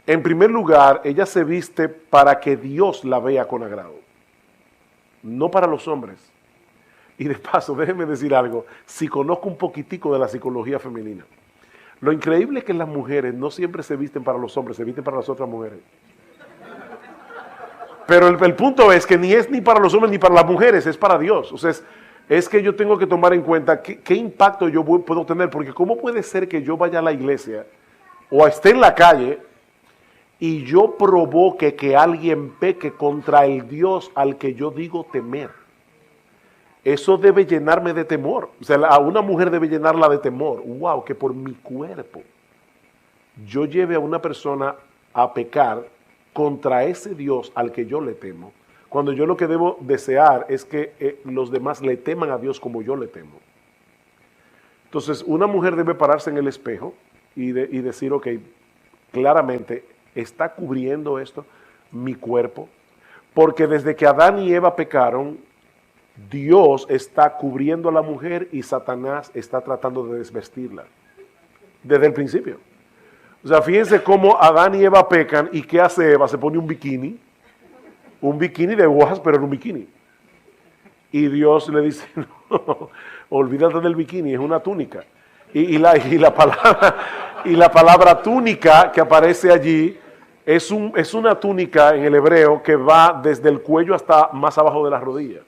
En primer lugar, ella se viste para que Dios la vea con agrado, no para los hombres. Y de paso, déjenme decir algo, si conozco un poquitico de la psicología femenina, lo increíble es que las mujeres no siempre se visten para los hombres, se visten para las otras mujeres. Pero el punto es que ni es ni para los hombres ni para las mujeres, es para Dios. O sea, es que yo tengo que tomar en cuenta qué impacto yo puedo tener, porque ¿cómo puede ser que yo vaya a la iglesia o esté en la calle y yo provoque que alguien peque contra el Dios al que yo digo temer? Eso debe llenarme de temor. O sea, a una mujer debe llenarla de temor. Wow, que por mi cuerpo yo lleve a una persona a pecar contra ese Dios al que yo le temo, cuando yo lo que debo desear es que los demás le teman a Dios como yo le temo. Entonces, una mujer debe pararse en el espejo y decir, ok, claramente está cubriendo esto mi cuerpo, porque desde que Adán y Eva pecaron, Dios está cubriendo a la mujer y Satanás está tratando de desvestirla desde el principio. O sea, fíjense cómo Adán y Eva pecan y ¿qué hace Eva? Se pone un bikini de hojas, pero en un bikini. Y Dios le dice, no, olvídate del bikini, es una túnica. Y la palabra túnica que aparece allí es una túnica en el hebreo que va desde el cuello hasta más abajo de las rodillas.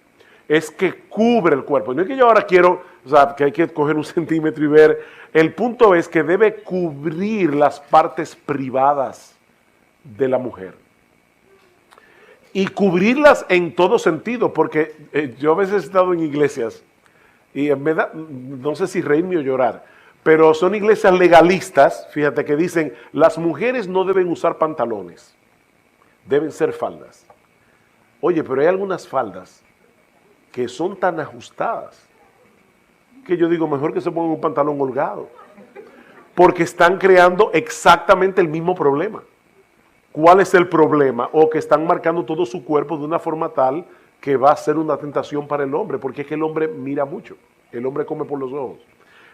Es que cubre el cuerpo. No es que yo ahora quiero, o sea, que hay que coger un centímetro y ver. El punto es que debe cubrir las partes privadas de la mujer. Y cubrirlas en todo sentido, porque yo a veces he estado en iglesias y me da, no sé si reírme o llorar, pero son iglesias legalistas, fíjate, que dicen, las mujeres no deben usar pantalones, deben ser faldas. Oye, pero hay algunas faldas que son tan ajustadas que yo digo, mejor que se pongan un pantalón holgado, porque están creando exactamente el mismo problema. ¿Cuál es el problema? O que están marcando todo su cuerpo de una forma tal que va a ser una tentación para el hombre, porque es que el hombre mira mucho, el hombre come por los ojos.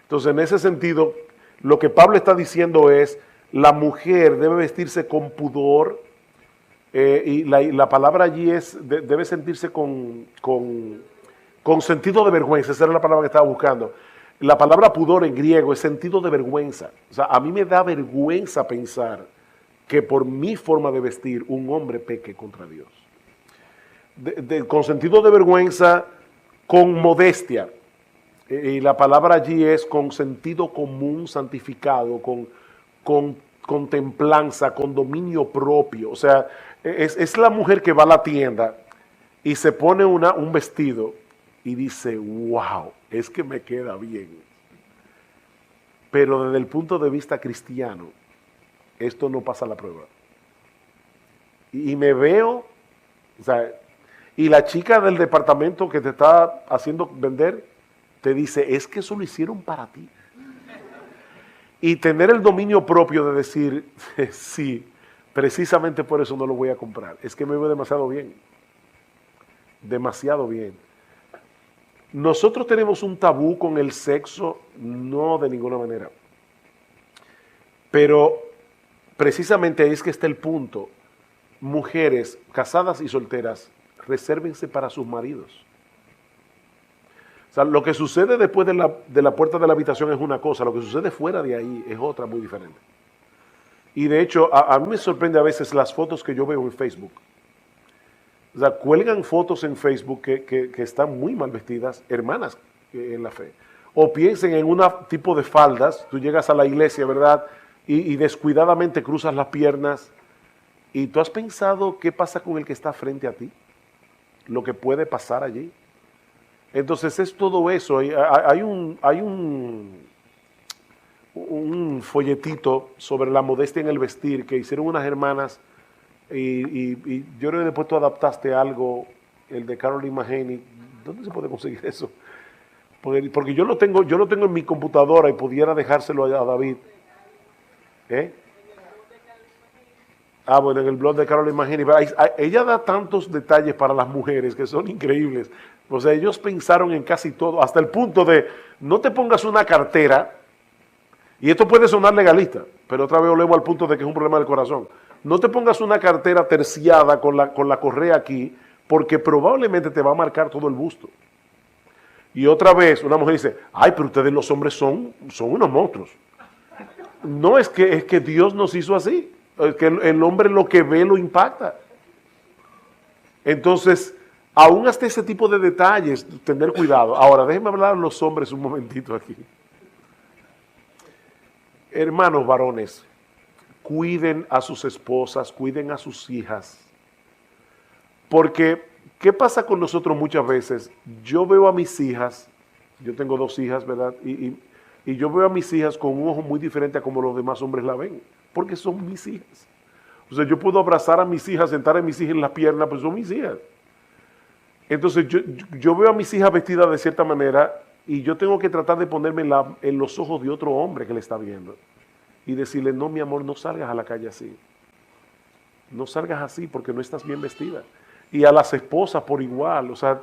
Entonces, en ese sentido, lo que Pablo está diciendo es, la mujer debe vestirse con pudor, y la palabra allí es, debe sentirse con sentido de vergüenza, esa era la palabra que estaba buscando. La palabra pudor en griego es sentido de vergüenza. O sea, a mí me da vergüenza pensar que por mi forma de vestir un hombre peque contra Dios. Con sentido de vergüenza, con modestia. Y la palabra allí es con sentido común santificado, con templanza, con dominio propio. O sea, es la mujer que va a la tienda y se pone un vestido y dice, wow, es que me queda bien. Pero desde el punto de vista cristiano, esto no pasa la prueba. Y me veo, o sea, y la chica del departamento que te está haciendo vender, te dice, es que eso lo hicieron para ti. Y tener el dominio propio de decir, sí, precisamente por eso no lo voy a comprar. Es que me veo demasiado bien. Demasiado bien. Nosotros tenemos un tabú con el sexo, no de ninguna manera. Pero precisamente ahí es que está el punto. Mujeres casadas y solteras, resérvense para sus maridos. O sea, lo que sucede después de la puerta de la habitación es una cosa, lo que sucede fuera de ahí es otra muy diferente. Y de hecho, a mí me sorprende a veces las fotos que yo veo en Facebook. O sea, cuelgan fotos en Facebook que están muy mal vestidas, hermanas en la fe. O piensen en un tipo de faldas, tú llegas a la iglesia, ¿verdad? Y descuidadamente cruzas las piernas. ¿Y tú has pensado qué pasa con el que está frente a ti? Lo que puede pasar allí. Entonces es todo eso. Hay un folletito sobre la modestia en el vestir que hicieron unas hermanas. Y yo creo que después tú adaptaste algo, el de Caroline Mahaney. ¿Dónde se puede conseguir eso? Porque yo lo tengo en mi computadora y pudiera dejárselo a David. Bueno, en el blog de Caroline Mahaney. Ella da tantos detalles para las mujeres que son increíbles. O sea, ellos pensaron en casi todo, hasta el punto de, no te pongas una cartera, y esto puede sonar legalista, pero otra vez volvemos al punto de que es un problema del corazón. no te pongas una cartera terciada con la correa aquí, porque probablemente te va a marcar todo el busto. Y otra vez una mujer dice, ay, pero ustedes los hombres son unos monstruos. No, es que Dios nos hizo así. Es que el hombre lo que ve lo impacta. Entonces, aún hasta ese tipo de detalles, tener cuidado. Ahora, déjenme hablar a los hombres un momentito aquí. Hermanos varones, cuiden a sus esposas, cuiden a sus hijas. Porque, ¿qué pasa con nosotros muchas veces? Yo veo a mis hijas, yo tengo 2 hijas, ¿verdad? Y yo veo a mis hijas con un ojo muy diferente a como los demás hombres la ven, porque son mis hijas. O sea, yo puedo abrazar a mis hijas, sentar a mis hijas en las piernas, pero son mis hijas. Entonces, yo veo a mis hijas vestidas de cierta manera y yo tengo que tratar de ponerme en los ojos de otro hombre que le está viendo y decirle, no, mi amor, no salgas a la calle así. No salgas así porque no estás bien vestida. Y a las esposas por igual, o sea,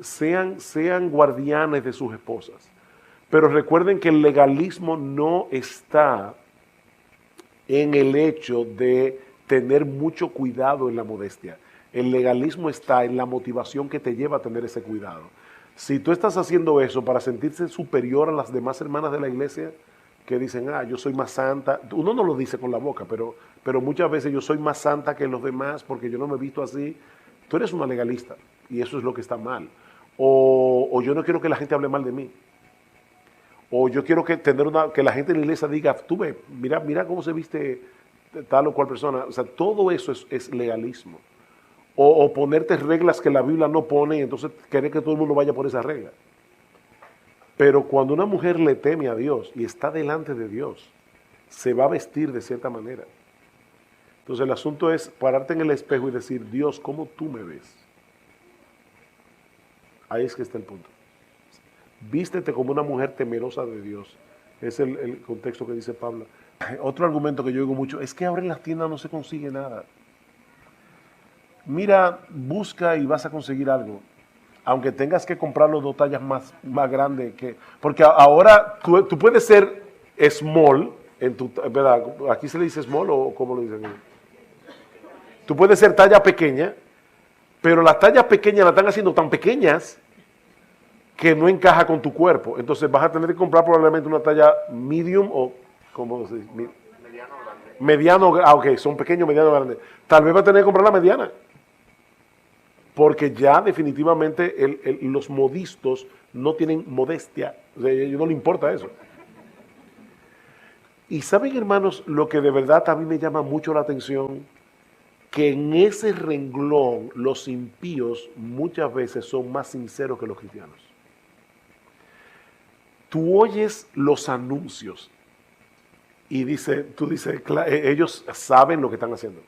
sean guardianes de sus esposas. Pero recuerden que el legalismo no está en el hecho de tener mucho cuidado en la modestia. El legalismo está en la motivación que te lleva a tener ese cuidado. Si tú estás haciendo eso para sentirse superior a las demás hermanas de la iglesia, que dicen, yo soy más santa, uno no lo dice con la boca, pero muchas veces yo soy más santa que los demás porque yo no me he visto así, tú eres una legalista y eso es lo que está mal. O yo no quiero que la gente hable mal de mí. O yo quiero que la gente en la iglesia diga, tú ve, mira cómo se viste tal o cual persona. O sea, todo eso es legalismo. O ponerte reglas que la Biblia no pone y entonces querer que todo el mundo vaya por esa regla. Pero cuando una mujer le teme a Dios y está delante de Dios, se va a vestir de cierta manera. Entonces el asunto es pararte en el espejo y decir, Dios, ¿cómo tú me ves? Ahí es que está el punto. Vístete como una mujer temerosa de Dios. Es el contexto que dice Pablo. Otro argumento que yo digo mucho es que ahora en las tiendas no se consigue nada. Mira, busca y vas a conseguir algo. Aunque tengas que comprarlo 2 tallas más grandes. Porque ahora tú puedes ser small, ¿verdad? ¿Aquí se le dice small o cómo lo dicen? Tú puedes ser talla pequeña, pero las tallas pequeñas las están haciendo tan pequeñas que no encaja con tu cuerpo. Entonces vas a tener que comprar probablemente una talla medium o, ¿cómo se dice? Mediano, ok, son pequeños, mediano, grandes. Tal vez vas a tener que comprar la mediana. Porque ya definitivamente los modistos no tienen modestia. O sea, a ellos no les importa eso. Y saben, hermanos, lo que de verdad a mí me llama mucho la atención, que en ese renglón los impíos muchas veces son más sinceros que los cristianos. Tú oyes los anuncios y tú dices, ellos saben lo que están haciendo.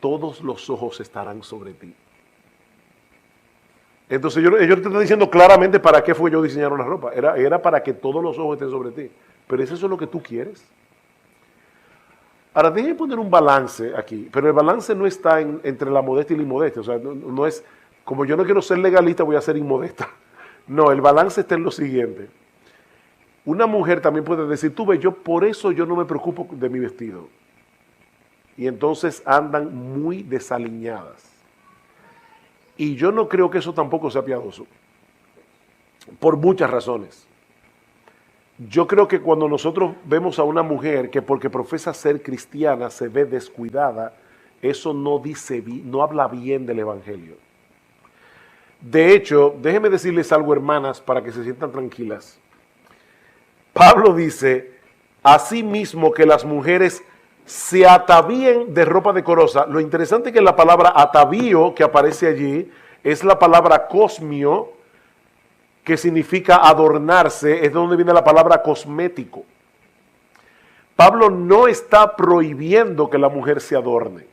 Todos los ojos estarán sobre ti. Entonces ellos te están diciendo claramente para qué fue yo diseñaron la ropa. Era para que todos los ojos estén sobre ti. Pero ¿es eso lo que tú quieres? Ahora, déjenme poner un balance aquí. Pero el balance no está entre la modestia y la inmodestia. O sea, no es, como yo no quiero ser legalista, voy a ser inmodesta. No, el balance está en lo siguiente. Una mujer también puede decir, tú ves, por eso yo no me preocupo de mi vestido. Y entonces andan muy desaliñadas. Y yo no creo que eso tampoco sea piadoso, por muchas razones. Yo creo que cuando nosotros vemos a una mujer que porque profesa ser cristiana se ve descuidada, eso no habla bien del evangelio. De hecho, déjenme decirles algo, hermanas, para que se sientan tranquilas. Pablo dice, asimismo que las mujeres se atavíen de ropa decorosa. Lo interesante es que la palabra atavío que aparece allí es la palabra cosmio, que significa adornarse, es de donde viene la palabra cosmético. Pablo no está prohibiendo que la mujer se adorne.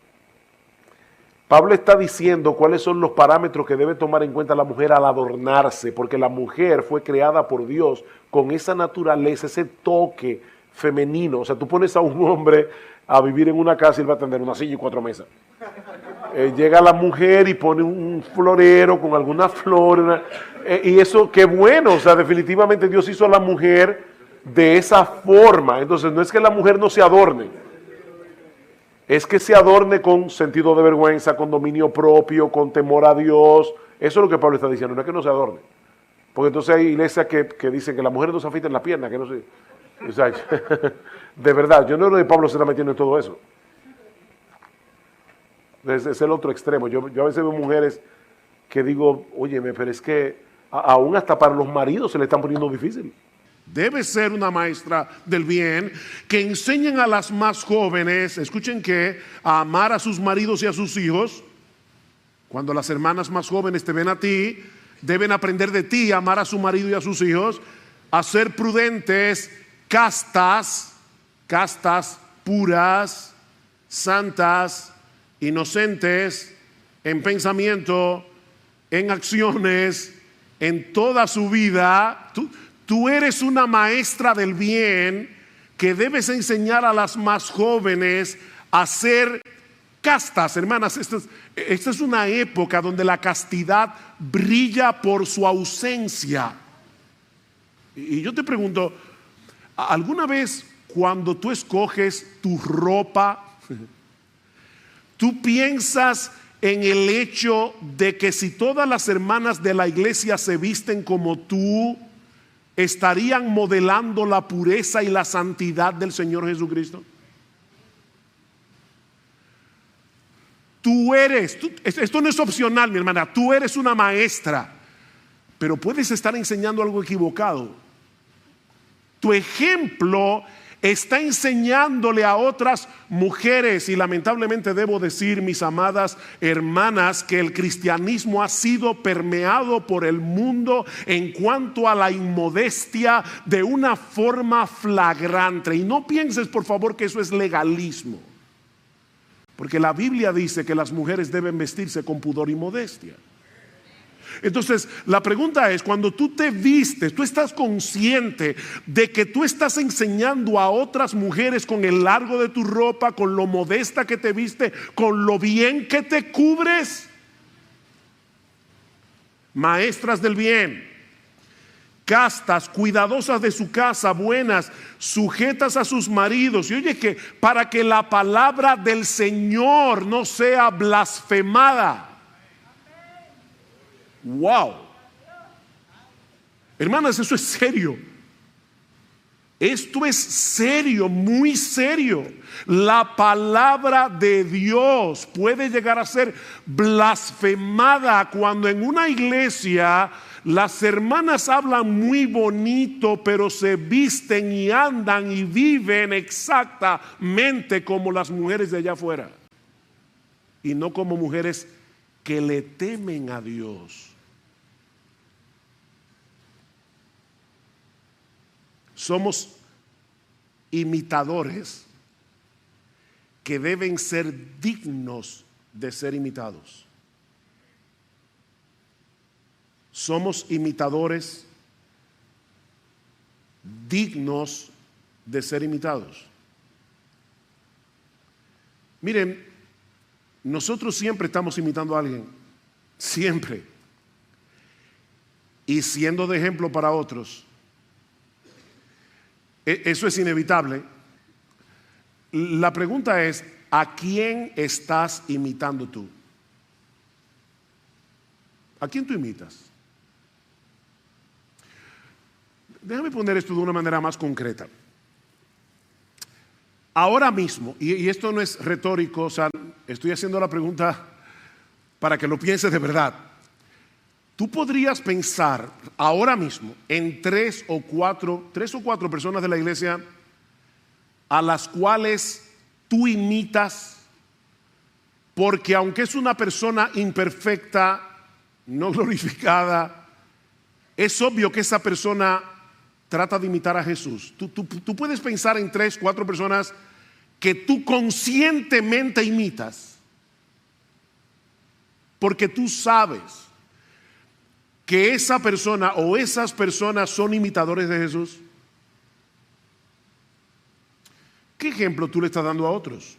Pablo está diciendo cuáles son los parámetros que debe tomar en cuenta la mujer al adornarse, porque la mujer fue creada por Dios con esa naturaleza, ese toque femenino. O sea, tú pones a un hombre a vivir en una casa y él va a tener una silla y 4 mesas. Llega la mujer y pone un florero con alguna flor. Y eso, qué bueno. O sea, definitivamente Dios hizo a la mujer de esa forma. Entonces, no es que la mujer no se adorne. es que se adorne con sentido de vergüenza, con dominio propio, con temor a Dios. Eso es lo que Pablo está diciendo, no es que no se adorne. Porque entonces hay iglesias que dicen que las mujeres no se afeitan la pierna, que no se... O sea, de verdad, yo no creo que Pablo se está metiendo en todo eso. Es el otro extremo. Yo a veces veo mujeres que digo, óyeme, pero es que aún hasta para los maridos se le están poniendo difícil. Debe ser una maestra del bien que enseñen a las más jóvenes, escuchen que, a amar a sus maridos y a sus hijos. Cuando las hermanas más jóvenes te ven a ti, deben aprender de ti a amar a su marido y a sus hijos, a ser prudentes, castas, puras, santas, inocentes, en pensamiento, en acciones, en toda su vida. Tú eres una maestra del bien que debes enseñar a las más jóvenes a ser castas, hermanas. Esta es una época donde la castidad brilla por su ausencia. Y yo te pregunto, ¿alguna vez cuando tú escoges tu ropa, tú piensas en el hecho de que si todas las hermanas de la iglesia se visten como tú, estarían modelando la pureza y la santidad del Señor Jesucristo? Esto no es opcional, mi hermana, tú eres una maestra, pero puedes estar enseñando algo equivocado. Tu ejemplo está enseñándole a otras mujeres, y lamentablemente debo decir, mis amadas hermanas, que el cristianismo ha sido permeado por el mundo en cuanto a la inmodestia de una forma flagrante. Y no pienses, por favor, que eso es legalismo, porque la Biblia dice que las mujeres deben vestirse con pudor y modestia. Entonces, la pregunta es, cuando tú te vistes, tú estás consciente de que tú estás enseñando a otras mujeres con el largo de tu ropa, con lo modesta que te viste, con lo bien que te cubres. Maestras del bien, castas, cuidadosas de su casa, buenas, sujetas a sus maridos. Y oye, que para que la palabra del Señor no sea blasfemada. Wow, hermanas, eso es serio. Esto es serio, muy serio. La palabra de Dios puede llegar a ser blasfemada cuando en una iglesia las hermanas hablan muy bonito, pero se visten y andan y viven exactamente como las mujeres de allá afuera, y no como mujeres que le temen a Dios. Somos imitadores que deben ser dignos de ser imitados. Somos imitadores dignos de ser imitados. Miren, nosotros siempre estamos imitando a alguien, siempre, y siendo de ejemplo para otros. Eso es inevitable. La pregunta es, ¿a quién estás imitando tú? ¿A quién tú imitas? Déjame poner esto de una manera más concreta. Ahora mismo, y esto no es retórico, o sea, estoy haciendo la pregunta para que lo pienses de verdad. Tú podrías pensar ahora mismo en tres o cuatro personas de la iglesia a las cuales tú imitas, porque aunque es una persona imperfecta, no glorificada, es obvio que esa persona trata de imitar a Jesús. Tú puedes pensar en 3, 4 personas que tú conscientemente imitas, porque tú sabes que esa persona o esas personas son imitadores de Jesús. ¿Qué ejemplo tú le estás dando a otros?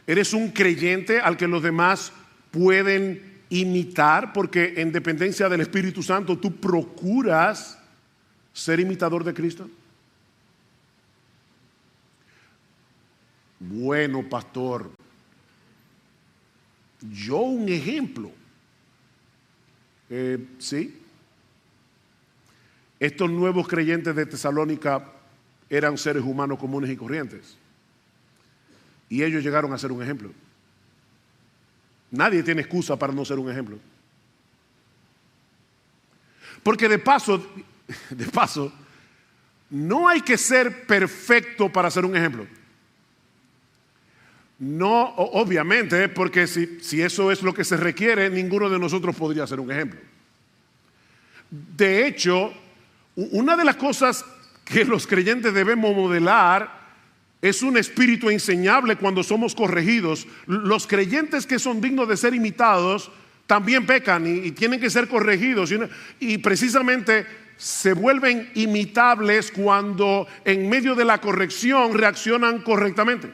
¿Eres un creyente al que los demás pueden imitar? Porque en dependencia del Espíritu Santo tú procuras ser imitador de Cristo. Bueno, pastor, yo un ejemplo. Sí. Estos nuevos creyentes de Tesalónica eran seres humanos comunes y corrientes. Y ellos llegaron a ser un ejemplo. Nadie tiene excusa para no ser un ejemplo. Porque de paso, no hay que ser perfecto para ser un ejemplo. No, obviamente, porque si eso es lo que se requiere, ninguno de nosotros podría ser un ejemplo. De hecho, una de las cosas que los creyentes debemos modelar es un espíritu enseñable cuando somos corregidos. Los creyentes que son dignos de ser imitados también pecan y tienen que ser corregidos. Y precisamente se vuelven imitables cuando en medio de la corrección reaccionan correctamente,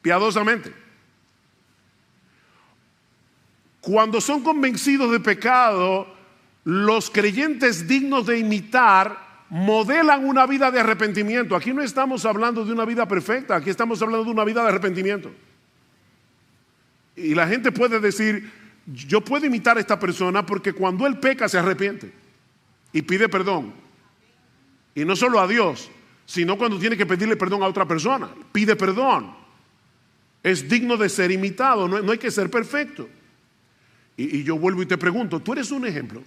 piadosamente. Cuando son convencidos de pecado, los creyentes dignos de imitar modelan una vida de arrepentimiento. Aquí no estamos hablando de una vida perfecta, aquí estamos hablando de una vida de arrepentimiento. Y la gente puede decir, yo puedo imitar a esta persona porque cuando él peca se arrepiente y pide perdón. Y no solo a Dios, sino cuando tiene que pedirle perdón a otra persona, pide perdón. Es digno de ser imitado, no hay que ser perfecto. Y yo vuelvo y te pregunto, ¿tú eres un ejemplo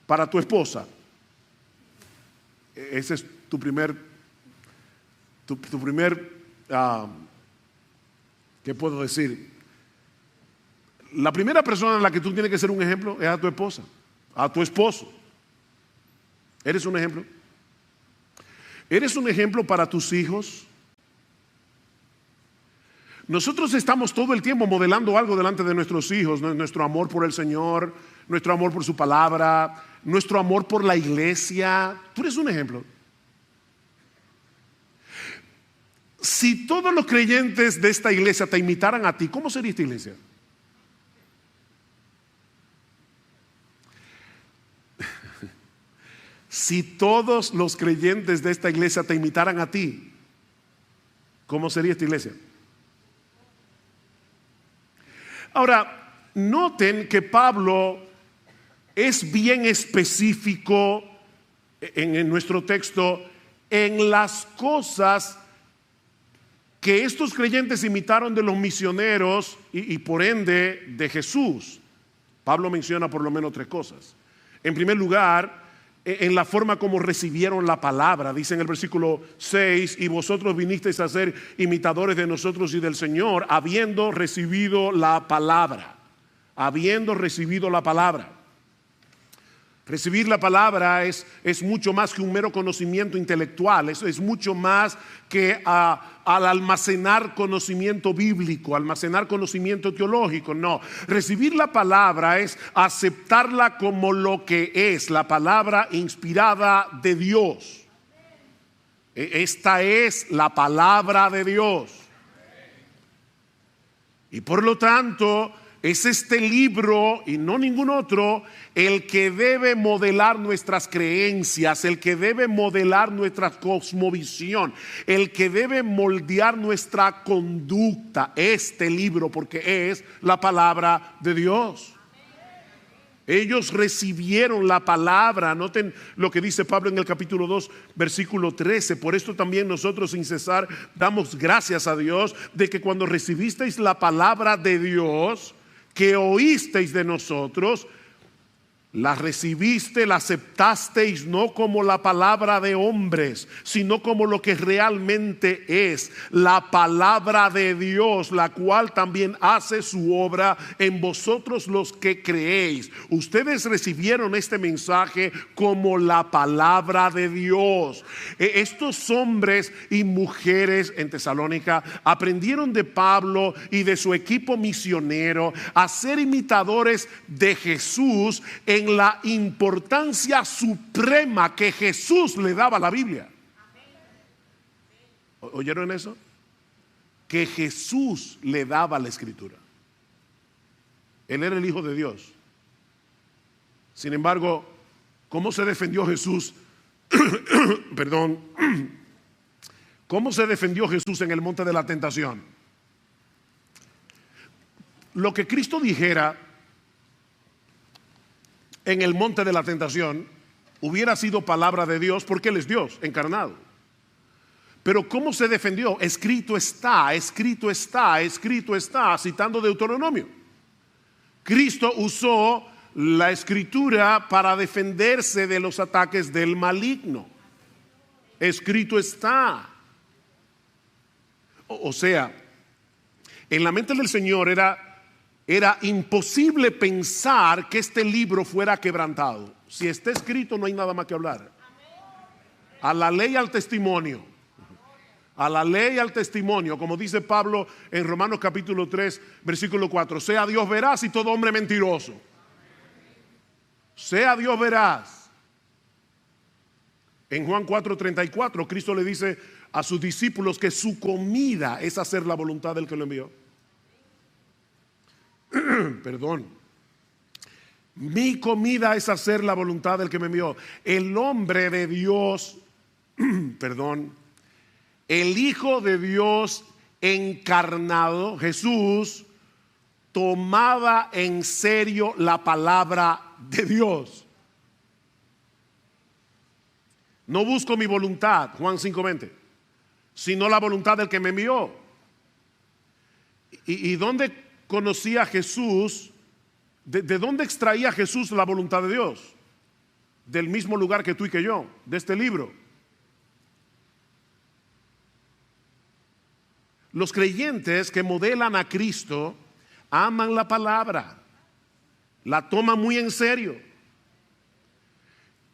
para tu esposa? Ese es tu primer, ¿qué puedo decir? La primera persona en la que tú tienes que ser un ejemplo es a tu esposa, a tu esposo. ¿Eres un ejemplo? ¿Eres un ejemplo para tus hijos? Nosotros estamos todo el tiempo modelando algo delante de nuestros hijos, nuestro amor por el Señor, nuestro amor por su palabra, nuestro amor por la iglesia. Tú eres un ejemplo. Si todos los creyentes de esta iglesia te imitaran a ti, ¿cómo sería esta iglesia? Si todos los creyentes de esta iglesia te imitaran a ti, ¿cómo sería esta iglesia? Ahora, noten que Pablo es bien específico en nuestro texto en las cosas que estos creyentes imitaron de los misioneros y por ende de Jesús. Pablo menciona por lo menos 3 cosas. En primer lugar, en la forma como recibieron la palabra. Dice en el versículo 6, y vosotros vinisteis a ser imitadores de nosotros y del Señor, habiendo recibido la palabra. Habiendo recibido la palabra. Recibir la palabra es mucho más que un mero conocimiento intelectual, es mucho más que al almacenar conocimiento bíblico, almacenar conocimiento teológico. No, recibir la palabra es aceptarla como lo que es, la palabra inspirada de Dios. Esta es la palabra de Dios. Y por lo tanto, es este libro y no ningún otro el que debe modelar nuestras creencias, el que debe modelar nuestra cosmovisión, el que debe moldear nuestra conducta. Este libro, porque es la palabra de Dios. Ellos recibieron la palabra. Noten lo que dice Pablo en el capítulo 2, versículo 13. Por esto también nosotros sin cesar damos gracias a Dios de que cuando recibisteis la palabra de Dios, que oísteis de nosotros, la recibiste, la aceptasteis no como la palabra de hombres, sino como lo que realmente es, la palabra de Dios, la cual también hace su obra en vosotros los que creéis. Ustedes recibieron este mensaje como la palabra de Dios. Estos hombres y mujeres en Tesalónica aprendieron de Pablo y de su equipo misionero a ser imitadores de Jesús en la importancia suprema que Jesús le daba a la Biblia. ¿Oyeron eso? Que Jesús le daba a la Escritura. Él era el Hijo de Dios. Sin embargo, ¿cómo se defendió Jesús? Perdón. ¿Cómo se defendió Jesús en el monte de la tentación? Lo que Cristo dijera en el monte de la tentación hubiera sido palabra de Dios, porque Él es Dios encarnado. Pero ¿cómo se defendió? Escrito está, escrito está, escrito está, citando Deuteronomio. Cristo usó la escritura para defenderse de los ataques del maligno. Escrito está. O sea, en la mente del Señor era imposible pensar que este libro fuera quebrantado. Si está escrito, no hay nada más que hablar. A la ley, al testimonio. A la ley, al testimonio, como dice Pablo en Romanos capítulo 3, versículo 4. Sea Dios veraz y todo hombre mentiroso. Sea Dios veraz. En Juan 4:34, Cristo le dice a sus discípulos que su comida es hacer la voluntad del que lo envió. Perdón. Mi comida es hacer la voluntad del que me envió. El hombre de Dios, perdón, el Hijo de Dios encarnado, Jesús, tomaba en serio la palabra de Dios. No busco mi voluntad, Juan 5:20, sino la voluntad del que me envió. ¿Y dónde conocía Jesús? ¿De dónde extraía Jesús la voluntad de Dios? Del mismo lugar que tú y que yo, de este libro. Los creyentes que modelan a Cristo aman la palabra, la toman muy en serio.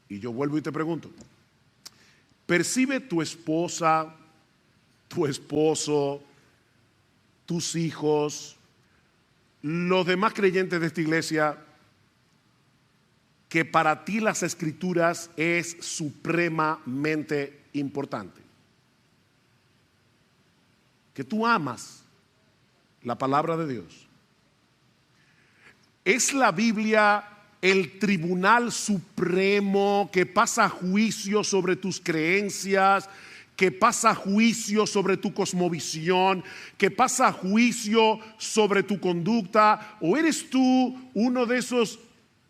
Y yo vuelvo y te pregunto, ¿percibe tu esposa, tu esposo, tus hijos, los demás creyentes de esta iglesia, que para ti las escrituras es supremamente importante? Que tú amas la palabra de Dios. ¿Es la Biblia el tribunal supremo que pasa juicio sobre tus creencias, que pasa juicio sobre tu cosmovisión, que pasa juicio sobre tu conducta? ¿O eres tú uno de esos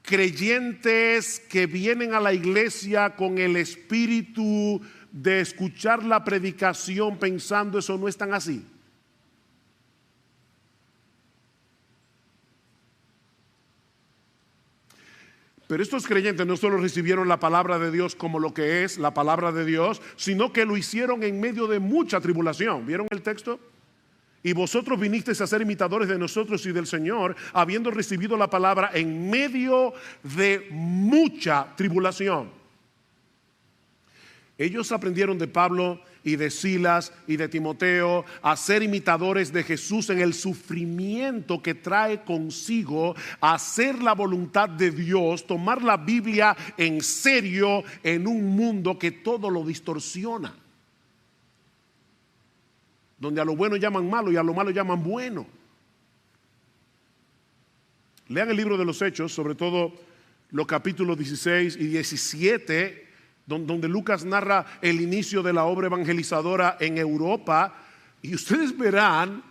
creyentes que vienen a la iglesia con el espíritu de escuchar la predicación pensando eso no es tan así? Pero estos creyentes no solo recibieron la palabra de Dios como lo que es la palabra de Dios, sino que lo hicieron en medio de mucha tribulación. ¿Vieron el texto? Y vosotros vinisteis a ser imitadores de nosotros y del Señor, habiendo recibido la palabra en medio de mucha tribulación. Ellos aprendieron de Pablo y de Silas y de Timoteo a ser imitadores de Jesús en el sufrimiento que trae consigo hacer la voluntad de Dios, tomar la Biblia en serio en un mundo que todo lo distorsiona, donde a lo bueno llaman malo y a lo malo llaman bueno. Lean el libro de los Hechos, sobre todo los capítulos 16 y 17, donde Lucas narra el inicio de la obra evangelizadora en Europa, y ustedes verán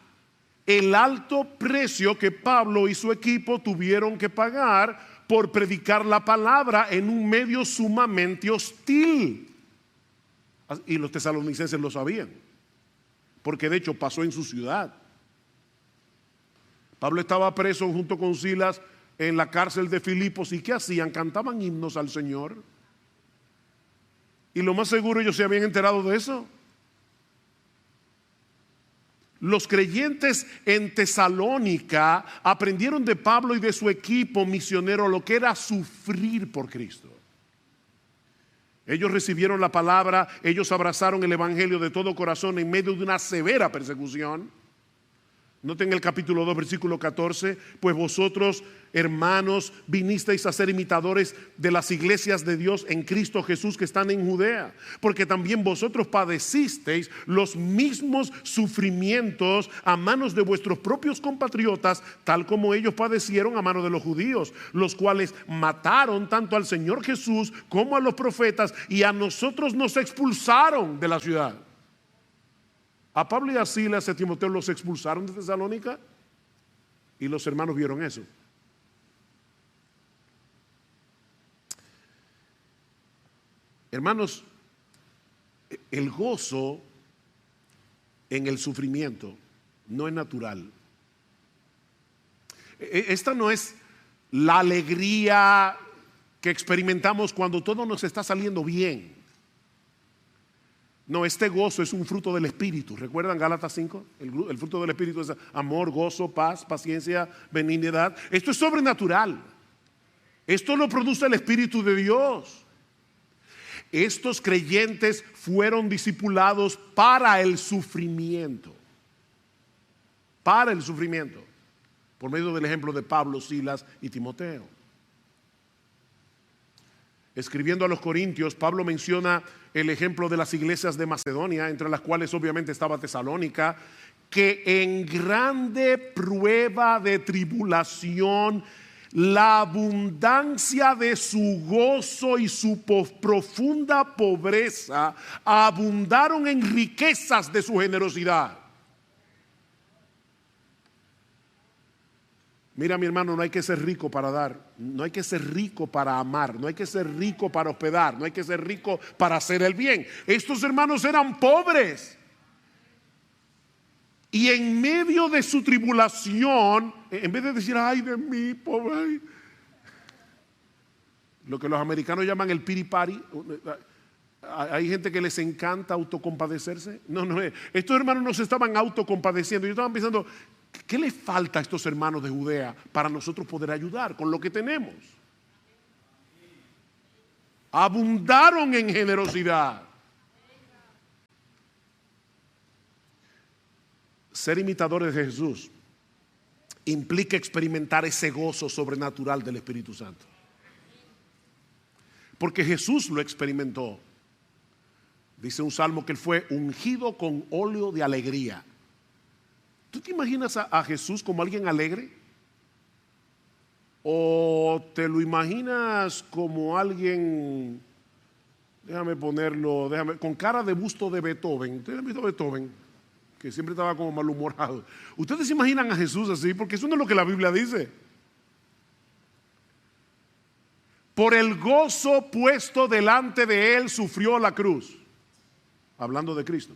el alto precio que Pablo y su equipo tuvieron que pagar por predicar la palabra en un medio sumamente hostil. Y los tesalonicenses lo sabían, porque de hecho pasó en su ciudad. Pablo estaba preso junto con Silas en la cárcel de Filipos, y ¿qué hacían? Cantaban himnos al Señor. Y lo más seguro ellos se habían enterado de eso. Los creyentes en Tesalónica aprendieron de Pablo y de su equipo misionero lo que era sufrir por Cristo. Ellos recibieron la palabra, ellos abrazaron el evangelio de todo corazón en medio de una severa persecución. Noten el capítulo 2, versículo 14. Pues vosotros, hermanos, vinisteis a ser imitadores de las iglesias de Dios en Cristo Jesús que están en Judea, porque también vosotros padecisteis los mismos sufrimientos a manos de vuestros propios compatriotas, tal como ellos padecieron a manos de los judíos, los cuales mataron tanto al Señor Jesús como a los profetas, y a nosotros nos expulsaron de la ciudad. A Pablo y a Silas y a Timoteo los expulsaron de Tesalónica y los hermanos vieron eso. Hermanos, el gozo en el sufrimiento no es natural. Esta no es la alegría que experimentamos cuando todo nos está saliendo bien. No, este gozo es un fruto del Espíritu. ¿Recuerdan Gálatas 5? El fruto del Espíritu es amor, gozo, paz, paciencia, benignidad. Esto es sobrenatural. Esto lo produce el Espíritu de Dios. Estos creyentes fueron discipulados para el sufrimiento. Para el sufrimiento. Por medio del ejemplo de Pablo, Silas y Timoteo. Escribiendo a los Corintios, Pablo menciona el ejemplo de las iglesias de Macedonia, entre las cuales obviamente estaba Tesalónica, que en grande prueba de tribulación, la abundancia de su gozo y su profunda pobreza abundaron en riquezas de su generosidad. Mira, mi hermano, no hay que ser rico para dar, no hay que ser rico para amar, no hay que ser rico para hospedar, no hay que ser rico para hacer el bien. Estos hermanos eran pobres. Y en medio de su tribulación, en vez de decir, ay de mí, pobre, lo que los americanos llaman el pity party, hay gente que les encanta autocompadecerse. No, estos hermanos no se estaban autocompadeciendo, ellos estaban pensando, ¿qué le falta a estos hermanos de Judea para nosotros poder ayudar con lo que tenemos? Abundaron en generosidad. Ser imitadores de Jesús implica experimentar ese gozo sobrenatural del Espíritu Santo. Porque Jesús lo experimentó. Dice un salmo que él fue ungido con óleo de alegría. ¿Tú te imaginas a Jesús como alguien alegre? ¿O te lo imaginas como alguien, déjame ponerlo, con cara de busto de Beethoven? ¿Ustedes han visto a Beethoven? Que siempre estaba como malhumorado. ¿Ustedes se imaginan a Jesús así? Porque eso no es lo que la Biblia dice. Por el gozo puesto delante de él sufrió la cruz. Hablando de Cristo.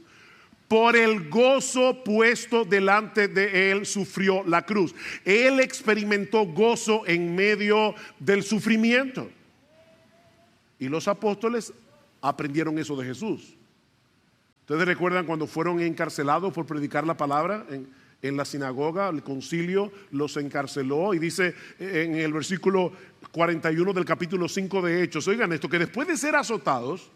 Por el gozo puesto delante de él sufrió la cruz. Él experimentó gozo en medio del sufrimiento. Y los apóstoles aprendieron eso de Jesús. Ustedes recuerdan cuando fueron encarcelados por predicar la palabra en la sinagoga, el concilio los encarceló y dice en el versículo 41 del capítulo 5 de Hechos, oigan esto, que después de ser azotados,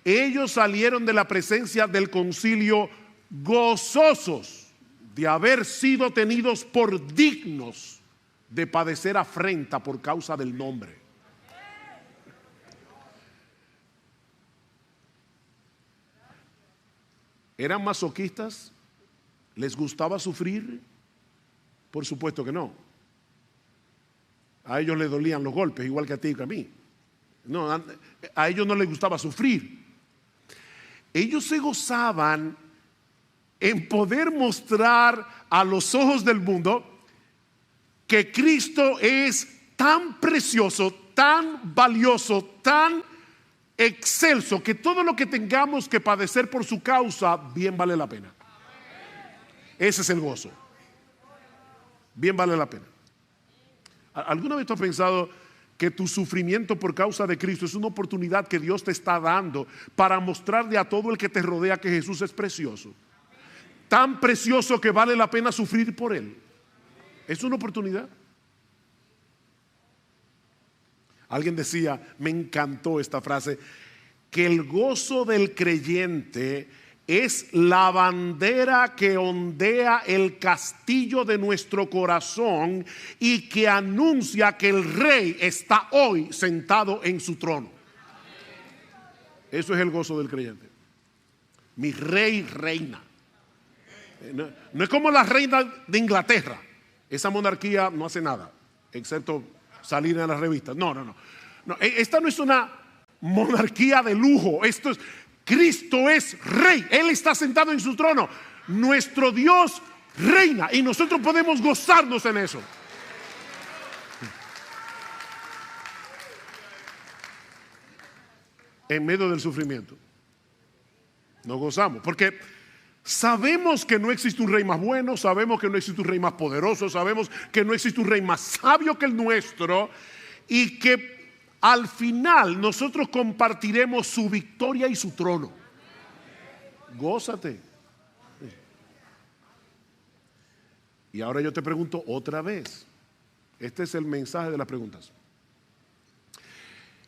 ellos salieron de la presencia del concilio gozosos de haber sido tenidos por dignos de padecer afrenta por causa del nombre. ¿Eran masoquistas? ¿Les gustaba sufrir? Por supuesto que no. A ellos les dolían los golpes, igual que a ti y a mí. No, a ellos no les gustaba sufrir. Ellos se gozaban en poder mostrar a los ojos del mundo que Cristo es tan precioso, tan valioso, tan excelso, que todo lo que tengamos que padecer por su causa, bien vale la pena. Ese es el gozo. Bien vale la pena. ¿Alguna vez tú has pensado que tu sufrimiento por causa de Cristo es una oportunidad que Dios te está dando para mostrarle a todo el que te rodea que Jesús es precioso? Tan precioso que vale la pena sufrir por Él. Es una oportunidad. Alguien decía, me encantó esta frase, que el gozo del creyente es la bandera que ondea el castillo de nuestro corazón y que anuncia que el Rey está hoy sentado en su trono. Eso es el gozo del creyente. Mi Rey reina. No es como la reina de Inglaterra. Esa monarquía no hace nada, excepto salir en las revistas. No. Esta no es una monarquía de lujo. Cristo es rey. Él está sentado en su trono. Nuestro Dios reina y nosotros podemos gozarnos en eso. En medio del sufrimiento nos gozamos, porque sabemos que no existe un rey más bueno, sabemos que no existe un rey más poderoso, sabemos que no existe un rey más sabio que el nuestro, y que al final nosotros compartiremos su victoria y su trono. Gózate. Y ahora yo te pregunto otra vez. Este es el mensaje de las preguntas.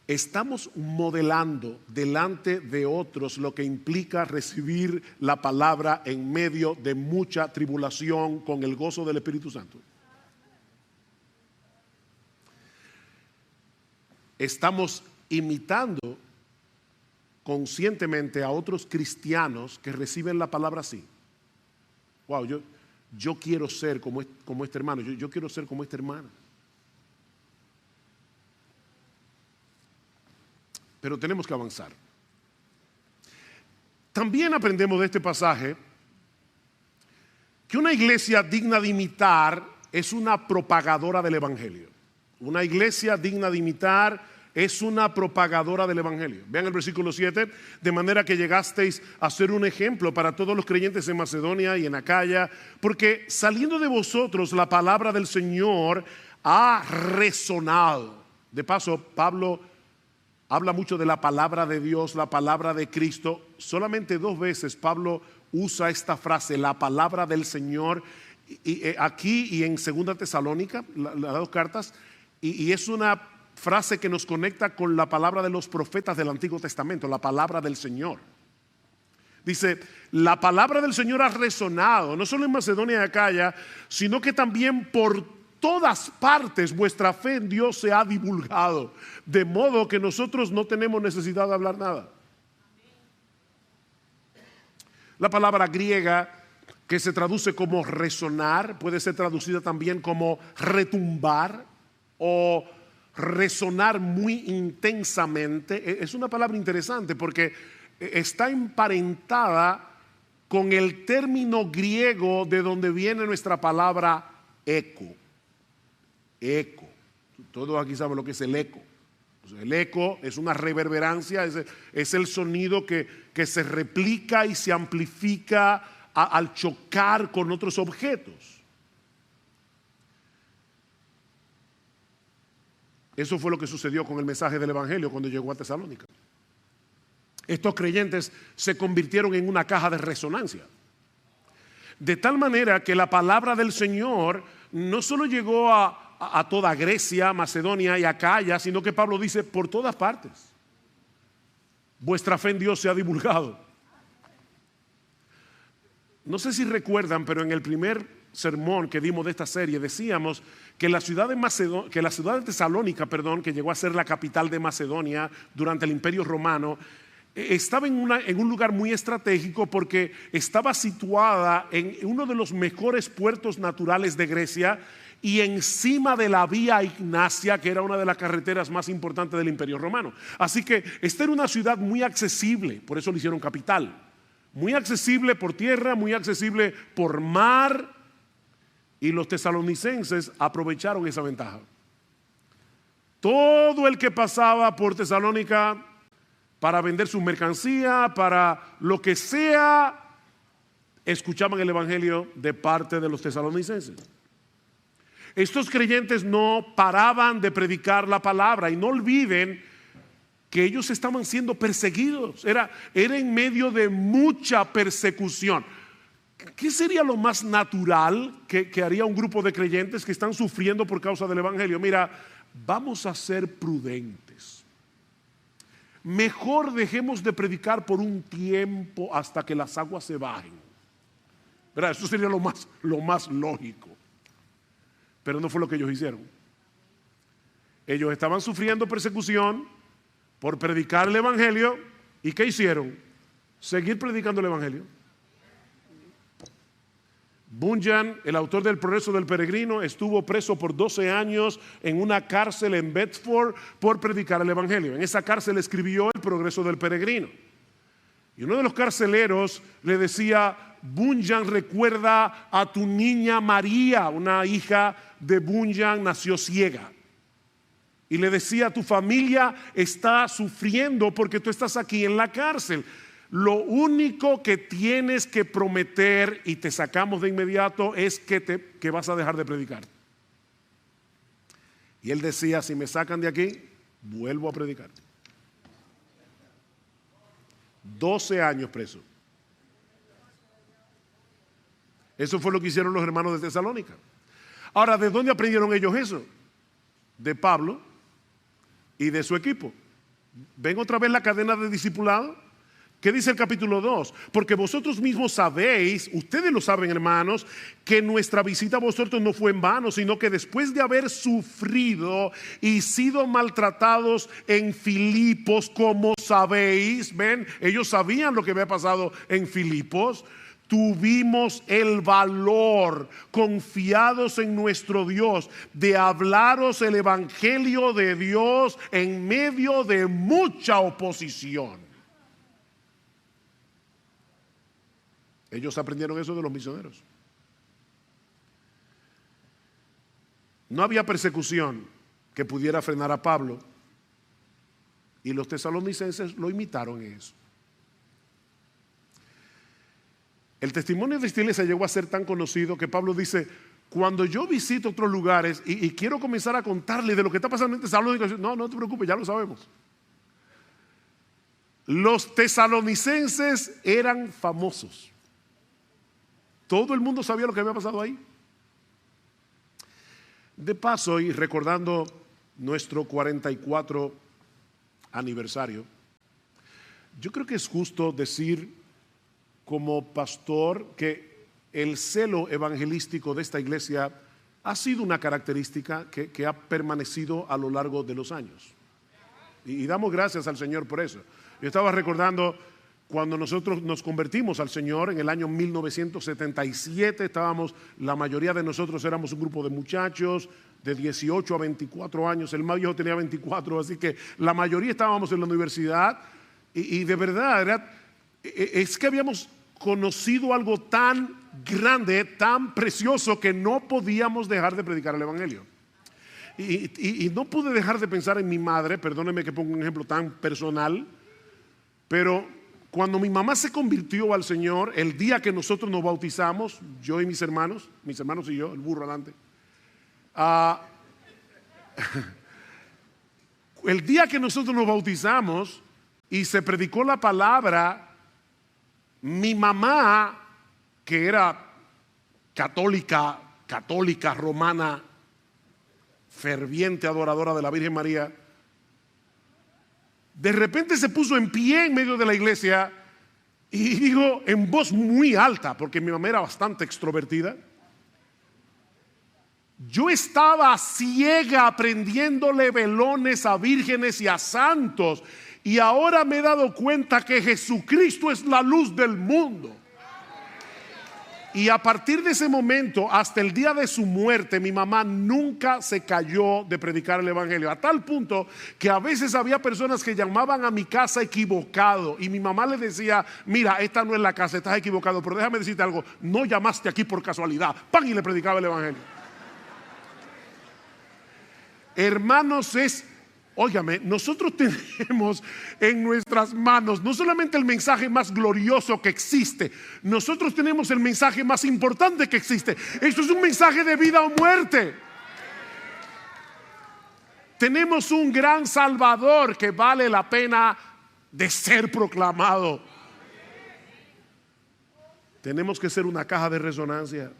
Estamos modelando delante de otros lo que implica recibir la palabra en medio de mucha tribulación con el gozo del Espíritu Santo. Estamos imitando conscientemente a otros cristianos que reciben la palabra así. Wow, yo quiero ser como este hermano, yo quiero ser como esta hermana. Pero tenemos que avanzar. También aprendemos de este pasaje que una iglesia digna de imitar es una propagadora del Evangelio. Una iglesia digna de imitar es una propagadora del Evangelio. Vean el versículo 7, de manera que llegasteis a ser un ejemplo para todos los creyentes en Macedonia y en Acaya, porque saliendo de vosotros la palabra del Señor ha resonado. De paso, Pablo habla mucho de la palabra de Dios, la palabra de Cristo. Solamente 2 veces Pablo usa esta frase, la palabra del Señor, aquí y en 2 Tesalónica, las 2 cartas, y es una frase que nos conecta con la palabra de los profetas del Antiguo Testamento, la palabra del Señor. Dice, la palabra del Señor ha resonado, no solo en Macedonia y Acaya, sino que también por todas partes vuestra fe en Dios se ha divulgado, de modo que nosotros no tenemos necesidad de hablar nada. La palabra griega que se traduce como resonar puede ser traducida también como retumbar o resonar muy intensamente. Es una palabra interesante porque está emparentada con el término griego de donde viene nuestra palabra eco. Eco. Todos aquí saben lo que es el eco. El eco es una reverberancia, es el sonido que se replica y se amplifica al chocar con otros objetos. Eso fue lo que sucedió con el mensaje del Evangelio cuando llegó a Tesalónica. Estos creyentes se convirtieron en una caja de resonancia. De tal manera que la palabra del Señor no solo llegó a toda Grecia, Macedonia y Acaya, sino que Pablo dice por todas partes. Vuestra fe en Dios se ha divulgado. No sé si recuerdan, pero en el primer sermón que dimos de esta serie decíamos que la ciudad de Tesalónica, que llegó a ser la capital de Macedonia durante el Imperio Romano, estaba en un lugar muy estratégico porque estaba situada en uno de los mejores puertos naturales de Grecia y encima de la vía Ignacia, que era una de las carreteras más importantes del Imperio Romano. Así que esta era una ciudad muy accesible, por eso le hicieron capital. Muy accesible por tierra, muy accesible por mar, y los tesalonicenses aprovecharon esa ventaja. Todo el que pasaba por Tesalónica para vender su mercancía, para lo que sea, escuchaban el Evangelio de parte de los tesalonicenses. Estos creyentes no paraban de predicar la palabra, y no olviden que ellos estaban siendo perseguidos. Era en medio de mucha persecución. ¿Qué sería lo más natural que haría un grupo de creyentes que están sufriendo por causa del Evangelio? Mira, vamos a ser prudentes. Mejor dejemos de predicar por un tiempo hasta que las aguas se bajen. ¿Verdad? Eso sería lo más lógico. Pero no fue lo que ellos hicieron. Ellos estaban sufriendo persecución por predicar el Evangelio. ¿Y qué hicieron? Seguir predicando el Evangelio. Bunyan, el autor del Progreso del Peregrino, estuvo preso por 12 años en una cárcel en Bedford por predicar el Evangelio. En esa cárcel escribió el Progreso del Peregrino. Y uno de los carceleros le decía: Bunyan recuerda a tu niña María, una hija de Bunyan, nació ciega. Y le decía: tu familia está sufriendo porque tú estás aquí en la cárcel. Lo único que tienes que prometer, y te sacamos de inmediato, es que vas a dejar de predicar. Y él decía: si me sacan de aquí, vuelvo a predicar. 12 años preso. Eso fue lo que hicieron los hermanos de Tesalónica. Ahora, ¿de dónde aprendieron ellos eso? De Pablo y de su equipo. ¿Ven otra vez la cadena de discipulado? ¿Qué dice el capítulo 2? Porque vosotros mismos sabéis, ustedes lo saben, hermanos, que nuestra visita a vosotros no fue en vano, sino que después de haber sufrido y sido maltratados en Filipos, como sabéis, ven, ellos sabían lo que había pasado en Filipos, tuvimos el valor, confiados en nuestro Dios, de hablaros el evangelio de Dios en medio de mucha oposición. Ellos aprendieron eso de los misioneros. No había persecución que pudiera frenar a Pablo, y los tesalonicenses lo imitaron en eso. El testimonio de esta iglesia llegó a ser tan conocido que Pablo dice: cuando yo visito otros lugares y quiero comenzar a contarle de lo que está pasando en Tesalónica, no te preocupes, ya lo sabemos. Los tesalonicenses eran famosos. Todo el mundo sabía lo que había pasado ahí. De paso, y recordando nuestro 44 aniversario, yo creo que es justo decir como pastor que el celo evangelístico de esta iglesia ha sido una característica que ha permanecido a lo largo de los años. Y damos gracias al Señor por eso. Yo estaba recordando cuando nosotros nos convertimos al Señor en el año 1977, la mayoría de nosotros éramos un grupo de muchachos de 18 a 24 años, el más viejo tenía 24, así que la mayoría estábamos en la universidad y de verdad es que habíamos conocido algo tan grande, tan precioso, que no podíamos dejar de predicar el Evangelio. Y no pude dejar de pensar en mi madre, perdónenme que ponga un ejemplo tan personal, pero cuando mi mamá se convirtió al Señor, el día que nosotros nos bautizamos, yo y mis hermanos y yo, el burro adelante, el día que nosotros nos bautizamos y se predicó la palabra, mi mamá, que era católica romana, ferviente adoradora de la Virgen María, de repente se puso en pie en medio de la iglesia y dijo en voz muy alta, porque mi mamá era bastante extrovertida: yo estaba ciega aprendiéndole velones a vírgenes y a santos, y ahora me he dado cuenta que Jesucristo es la luz del mundo. Y a partir de ese momento hasta el día de su muerte, mi mamá nunca se calló de predicar el evangelio, a tal punto que a veces había personas que llamaban a mi casa equivocado y mi mamá le decía: mira, esta no es la casa, estás equivocado, pero déjame decirte algo, no llamaste aquí por casualidad. ¡Pam! Y le predicaba el evangelio. Hermanos, óigame, nosotros tenemos en nuestras manos no solamente el mensaje más glorioso que existe, nosotros tenemos el mensaje más importante que existe. Esto es un mensaje de vida o muerte. Tenemos un gran Salvador que vale la pena de ser proclamado. Tenemos que ser una caja de resonancia.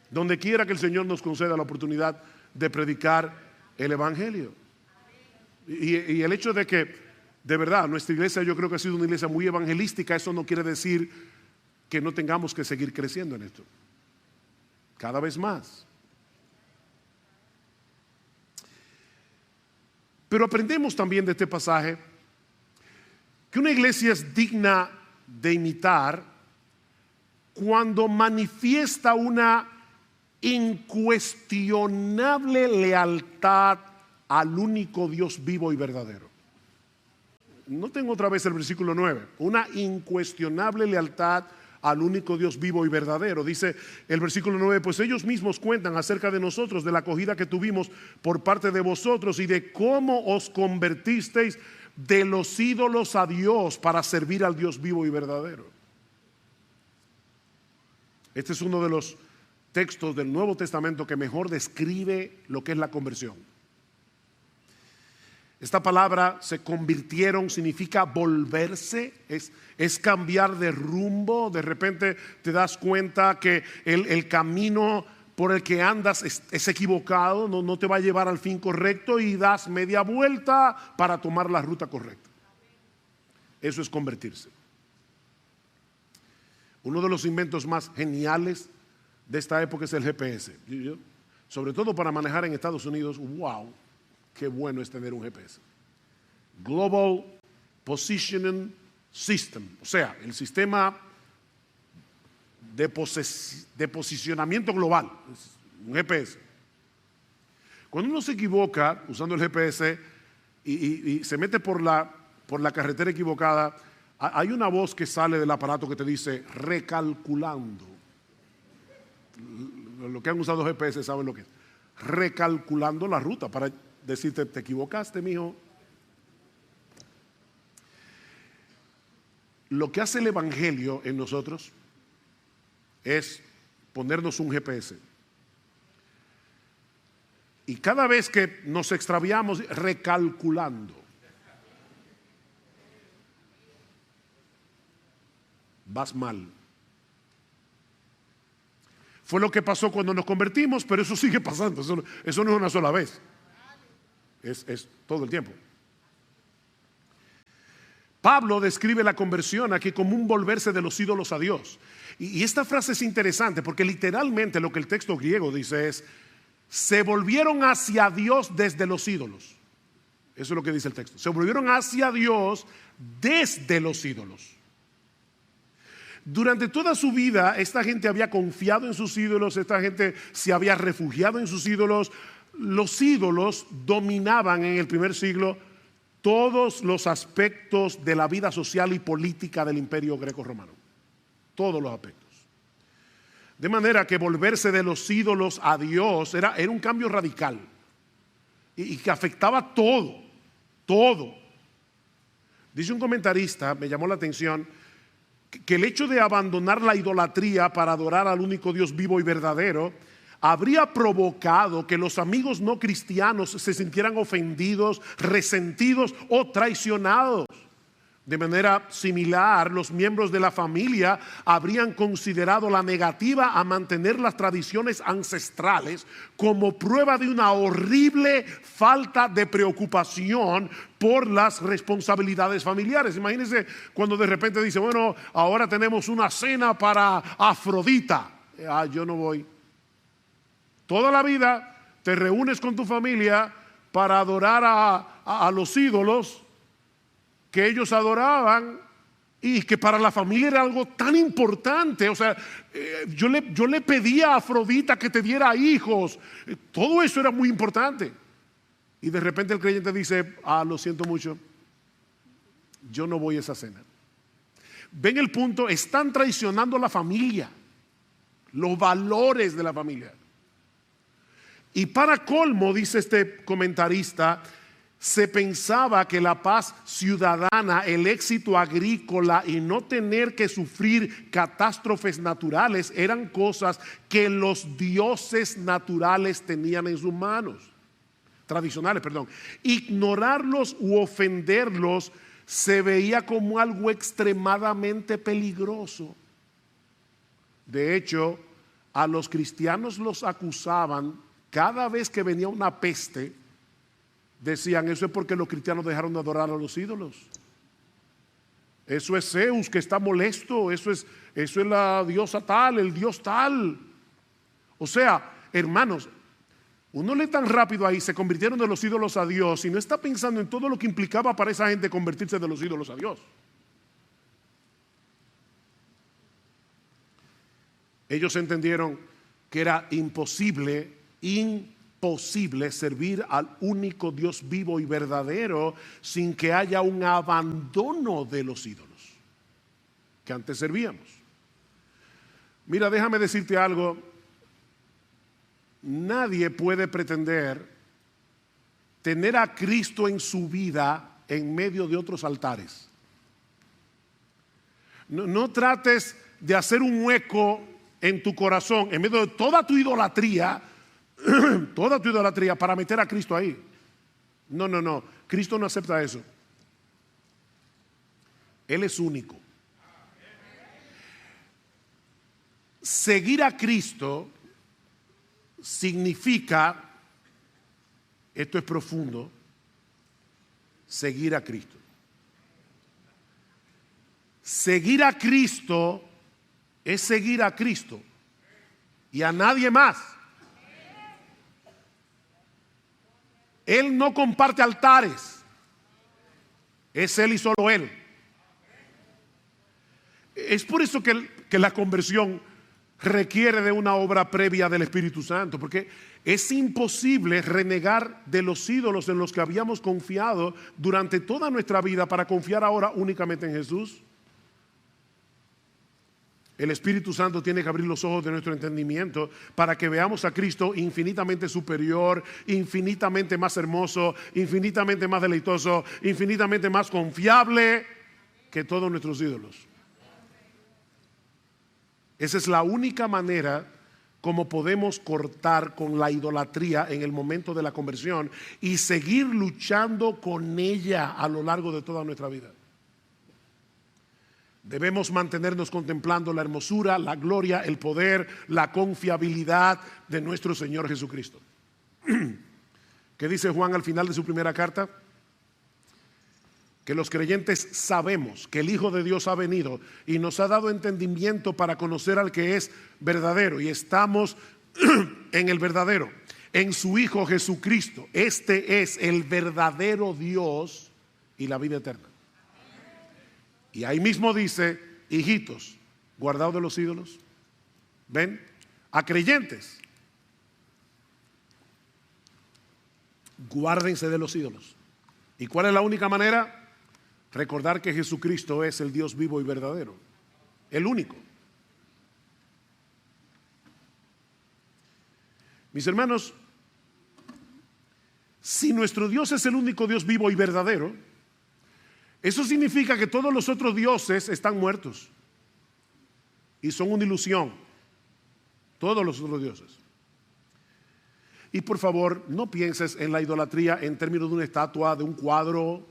Donde quiera que el Señor nos conceda la oportunidad de predicar el evangelio. Y el hecho de que, de verdad, nuestra iglesia, yo creo que ha sido una iglesia muy evangelística, eso no quiere decir que no tengamos que seguir creciendo en esto, cada vez más. Pero aprendemos también de este pasaje que una iglesia es digna de imitar cuando manifiesta una incuestionable lealtad al único Dios vivo y verdadero. Noten otra vez el versículo 9. Una incuestionable lealtad al único Dios vivo y verdadero. Dice el versículo 9, pues ellos mismos cuentan acerca de nosotros, de la acogida que tuvimos por parte de vosotros y de cómo os convertisteis de los ídolos a Dios para servir al Dios vivo y verdadero. Este es uno de los textos del Nuevo Testamento que mejor describe lo que es la conversión. Esta palabra se convirtieron significa volverse, es cambiar de rumbo. De repente te das cuenta que el camino por el que andas es equivocado, no te va a llevar al fin correcto y das media vuelta para tomar la ruta correcta. Eso es convertirse. Uno de los inventos más geniales de esta época es el GPS. Sobre todo para manejar en Estados Unidos, wow. Qué bueno es tener un GPS. Global Positioning System. O sea, el sistema de posicionamiento global. Un GPS. Cuando uno se equivoca usando el GPS y se mete por la carretera equivocada, hay una voz que sale del aparato que te dice recalculando. Los que han usado GPS saben lo que es. Recalculando la ruta para decirte, te equivocaste, mijo. Lo que hace el Evangelio en nosotros es ponernos un GPS. Y cada vez que nos extraviamos, recalculando. Vas mal. Fue lo que pasó cuando nos convertimos, pero eso sigue pasando. Eso no es una sola vez. Es todo el tiempo. Pablo describe la conversión aquí como un volverse de los ídolos a Dios. Y esta frase es interesante porque literalmente lo que el texto griego dice es: se volvieron hacia Dios desde los ídolos. Eso es lo que dice el texto. Se volvieron hacia Dios desde los ídolos. Durante toda su vida, esta gente había confiado en sus ídolos, esta gente se había refugiado en sus ídolos. Los ídolos dominaban en el primer siglo todos los aspectos de la vida social y política del imperio greco-romano. Todos los aspectos. De manera que volverse de los ídolos a Dios era un cambio radical y que afectaba todo. Dice un comentarista, me llamó la atención, que el hecho de abandonar la idolatría para adorar al único Dios vivo y verdadero habría provocado que los amigos no cristianos se sintieran ofendidos, resentidos o traicionados. De manera similar, los miembros de la familia habrían considerado la negativa a mantener las tradiciones ancestrales como prueba de una horrible falta de preocupación por las responsabilidades familiares. Imagínense cuando de repente dice, bueno, ahora tenemos una cena para Afrodita. Yo no voy. Toda la vida te reúnes con tu familia para adorar a los ídolos que ellos adoraban y que para la familia era algo tan importante. O sea, yo le pedía a Afrodita que te diera hijos. Todo eso era muy importante. Y de repente el creyente dice, lo siento mucho, yo no voy a esa cena. ¿Ven el punto? Están traicionando a la familia, los valores de la familia. Y para colmo, dice este comentarista, se pensaba que la paz ciudadana, el éxito agrícola y no tener que sufrir catástrofes naturales eran cosas que los dioses naturales tenían en sus manos, tradicionales, perdón. Ignorarlos u ofenderlos se veía como algo extremadamente peligroso. De hecho, a los cristianos los acusaban cada vez que venía una peste. Decían, eso es porque los cristianos dejaron de adorar a los ídolos. Eso es Zeus que está molesto, eso es la diosa tal, el dios tal. O sea, hermanos, uno lee tan rápido ahí, se convirtieron de los ídolos a Dios y no está pensando en todo lo que implicaba para esa gente convertirse de los ídolos a Dios. Ellos entendieron que era imposible servir al único Dios vivo y verdadero sin que haya un abandono de los ídolos que antes servíamos. Mira, déjame decirte algo. Nadie puede pretender tener a Cristo en su vida en medio de otros altares. No trates de hacer un hueco en tu corazón, en medio de toda tu idolatría, para meter a Cristo ahí. No. Cristo no acepta eso. Él es único. Seguir a Cristo significa, esto es profundo, seguir a Cristo. Seguir a Cristo es seguir a Cristo y a nadie más. Él no comparte altares, es Él y solo Él. Es por eso que la conversión requiere de una obra previa del Espíritu Santo, porque es imposible renegar de los ídolos en los que habíamos confiado durante toda nuestra vida para confiar ahora únicamente en Jesús. El Espíritu Santo tiene que abrir los ojos de nuestro entendimiento para que veamos a Cristo infinitamente superior, infinitamente más hermoso, infinitamente más deleitoso, infinitamente más confiable que todos nuestros ídolos. Esa es la única manera como podemos cortar con la idolatría en el momento de la conversión y seguir luchando con ella a lo largo de toda nuestra vida. Debemos mantenernos contemplando la hermosura, la gloria, el poder, la confiabilidad de nuestro Señor Jesucristo. ¿Qué dice Juan al final de su primera carta? Que los creyentes sabemos que el Hijo de Dios ha venido y nos ha dado entendimiento para conocer al que es verdadero, y estamos en el verdadero, en su Hijo Jesucristo. Este es el verdadero Dios y la vida eterna. Y ahí mismo dice: hijitos, guardaos de los ídolos. ¿Ven? A creyentes, guárdense de los ídolos. ¿Y cuál es la única manera? Recordar que Jesucristo es el Dios vivo y verdadero, el único. Mis hermanos, si nuestro Dios es el único Dios vivo y verdadero, eso significa que todos los otros dioses están muertos y son una ilusión. Todos los otros dioses. Y por favor, no pienses en la idolatría en términos de una estatua, de un cuadro.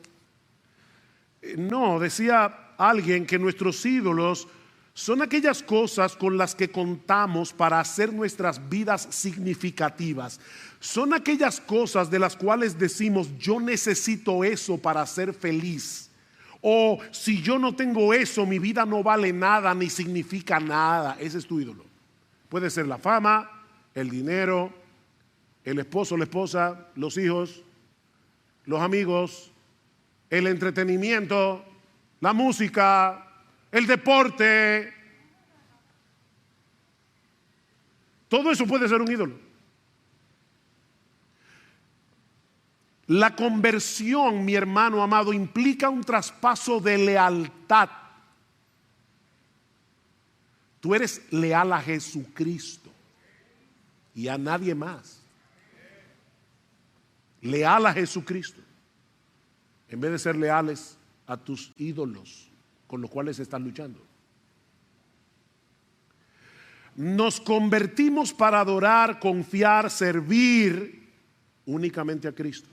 No, decía alguien que nuestros ídolos son aquellas cosas con las que contamos para hacer nuestras vidas significativas. Son aquellas cosas de las cuales decimos: yo necesito eso para ser feliz. O si yo no tengo eso, mi vida no vale nada ni significa nada. Ese es tu ídolo. Puede ser la fama, el dinero, el esposo, la esposa, los hijos, los amigos, el entretenimiento, la música, el deporte. Todo eso puede ser un ídolo. La conversión, mi hermano amado, implica un traspaso de lealtad. Tú eres leal a Jesucristo y a nadie más. Leal a Jesucristo, en vez de ser leales a tus ídolos con los cuales estás luchando. Nos convertimos para adorar, confiar, servir únicamente a Cristo.